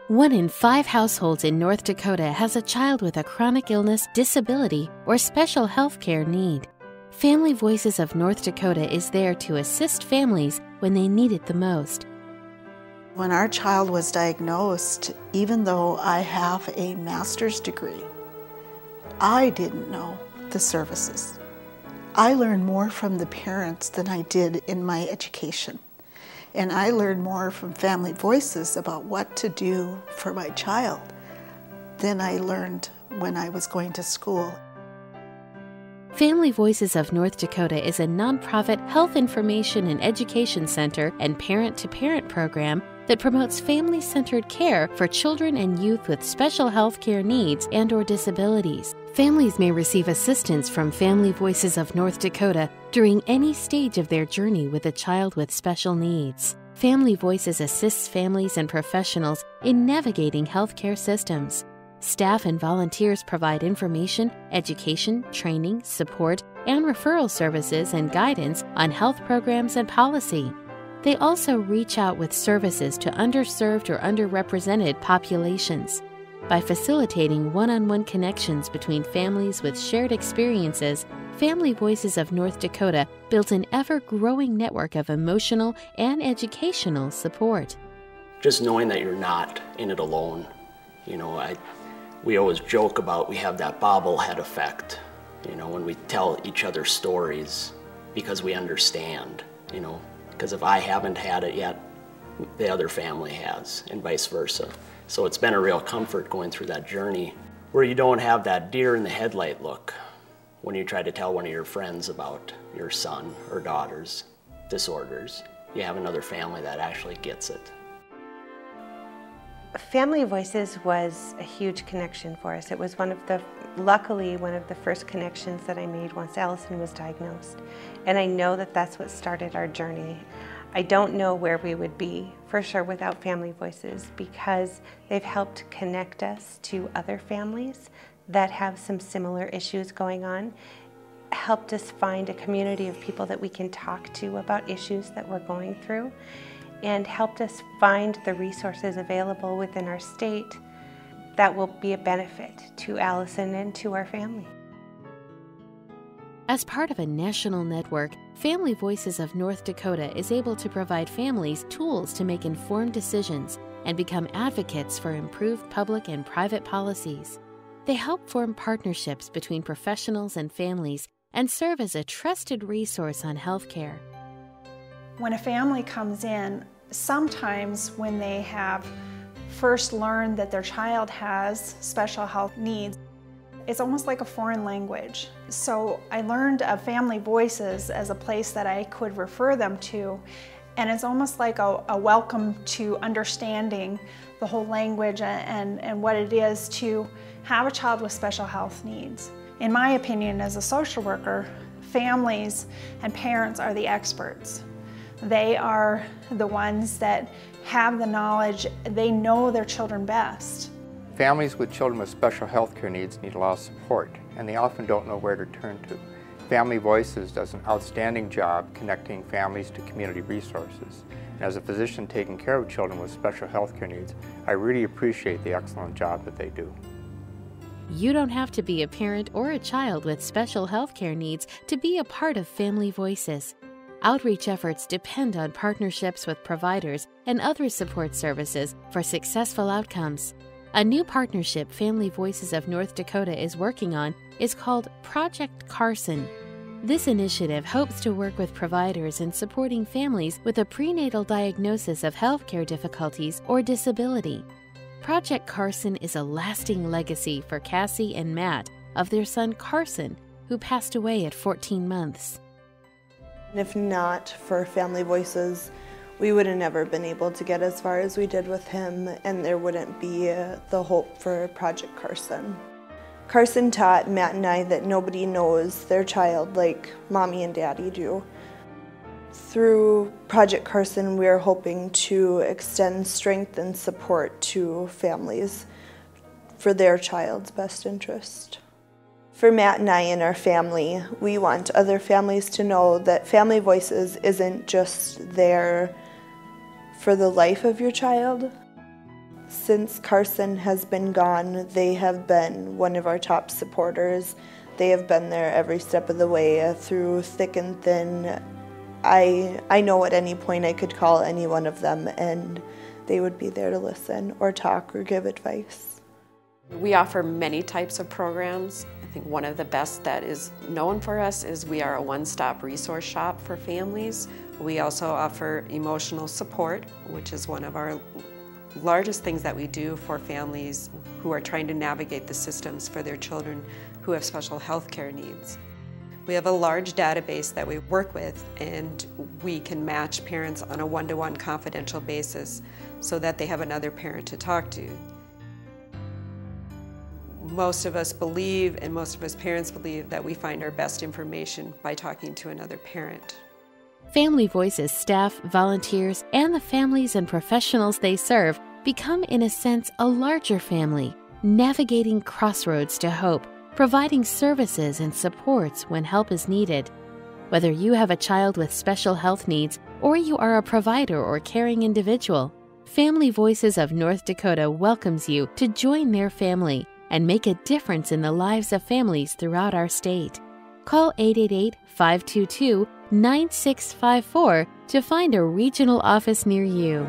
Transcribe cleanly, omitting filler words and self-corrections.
1 in 5 households in North Dakota has a child with a chronic illness, disability, or special health care need. Family Voices of North Dakota is there to assist families when they need it the most. When our child was diagnosed, even though I have a master's degree, I didn't know the services. I learned more from the parents than I did in my education. And I learned more from Family Voices about what to do for my child than I learned when I was going to school. Family Voices of North Dakota is a nonprofit health information and education center and parent-to-parent program that promotes family-centered care for children and youth with special health care needs and/or disabilities. Families may receive assistance from Family Voices of North Dakota during any stage of their journey with a child with special needs. Family Voices assists families and professionals in navigating healthcare systems. Staff and volunteers provide information, education, training, support, and referral services and guidance on health programs and policy. They also reach out with services to underserved or underrepresented populations. By facilitating one-on-one connections between families with shared experiences, Family Voices of North Dakota builds an ever-growing network of emotional and educational support. Just knowing that you're not in it alone. We always joke about we have that bobblehead effect, when we tell each other stories because we understand, because if I haven't had it yet, the other family has, and vice versa. So it's been a real comfort going through that journey where you don't have that deer in the headlight look when you try to tell one of your friends about your son or daughter's disorders. You have another family that actually gets it. Family Voices was a huge connection for us. It was luckily one of the first connections that I made once Allison was diagnosed. And I know that that's what started our journey. I don't know where we would be for sure without Family Voices, because they've helped connect us to other families that have some similar issues going on, helped us find a community of people that we can talk to about issues that we're going through, and helped us find the resources available within our state that will be a benefit to Allison and to our family. As part of a national network, Family Voices of North Dakota is able to provide families tools to make informed decisions and become advocates for improved public and private policies. They help form partnerships between professionals and families and serve as a trusted resource on healthcare. When a family comes in, sometimes when they have first learned that their child has special health needs, it's almost like a foreign language. So I learned of Family Voices as a place that I could refer them to, and it's almost like a welcome to understanding the whole language and what it is to have a child with special health needs. In my opinion, as a social worker, families and parents are the experts. They are the ones that have the knowledge. They know their children best. Families with children with special health care needs need a lot of support, and they often don't know where to turn to. Family Voices does an outstanding job connecting families to community resources. And as a physician taking care of children with special health care needs, I really appreciate the excellent job that they do. You don't have to be a parent or a child with special health care needs to be a part of Family Voices. Outreach efforts depend on partnerships with providers and other support services for successful outcomes. A new partnership Family Voices of North Dakota is working on is called Project Carson. This initiative hopes to work with providers in supporting families with a prenatal diagnosis of healthcare difficulties or disability. Project Carson is a lasting legacy for Cassie and Matt of their son Carson, who passed away at 14 months. If not for Family Voices, we would have never been able to get as far as we did with him, and there wouldn't be the hope for Project Carson. Carson taught Matt and I that nobody knows their child like Mommy and Daddy do. Through Project Carson, we are hoping to extend strength and support to families for their child's best interest. For Matt and I and our family, we want other families to know that Family Voices isn't just there for the life of your child. Since Carson has been gone, they have been one of our top supporters. They have been there every step of the way, through thick and thin. I know at any point I could call any one of them and they would be there to listen or talk or give advice. We offer many types of programs. I think one of the best that is known for us is we are a one-stop resource shop for families. We also offer emotional support, which is one of our largest things that we do for families who are trying to navigate the systems for their children who have special health care needs. We have a large database that we work with, and we can match parents on a one-to-one confidential basis so that they have another parent to talk to. Most of us believe, and most of us parents believe, that we find our best information by talking to another parent. Family Voices staff, volunteers, and the families and professionals they serve become, in a sense, a larger family, navigating crossroads to hope, providing services and supports when help is needed. Whether you have a child with special health needs or you are a provider or caring individual, Family Voices of North Dakota welcomes you to join their family and make a difference in the lives of families throughout our state. Call 888-522-9654 to find a regional office near you.